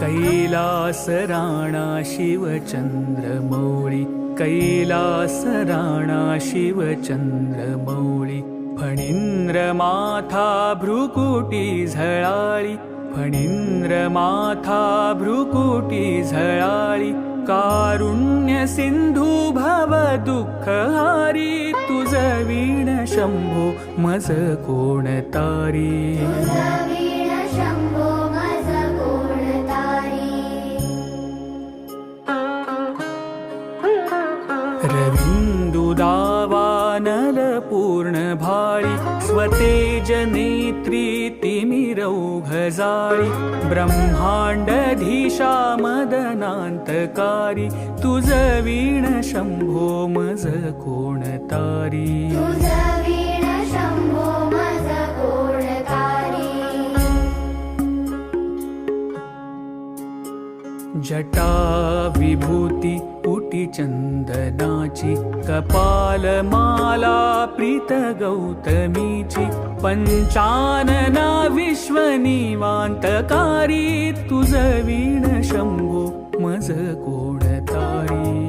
कैलास राणा शिवचंद्रमौळी, कैलास राणा शिवचंद्रमौळी, फणींद्र माथा भ्रुकुटी झळाळी, फणींद्र माथा भ्रुकुटी झळाळी, कारुण्य सिंधू भव दुःखहारी, तुझ वीण शंभो मज कोण तारी. रविन्दुदावानल पूर्ण भाळी, स्वतेज नेत्री तिमिरौघजाळी, ब्रह्मांडधीशा मदनांतकारी, तुझ वीण शंभो मज कोण तारी. जटा विभूती पुटी चंदनाची, कपाल माला प्रीत गौतमीची, पंचानना विश्वनिवांतकारी, तुझ वीण शंभो मज कोण तारी.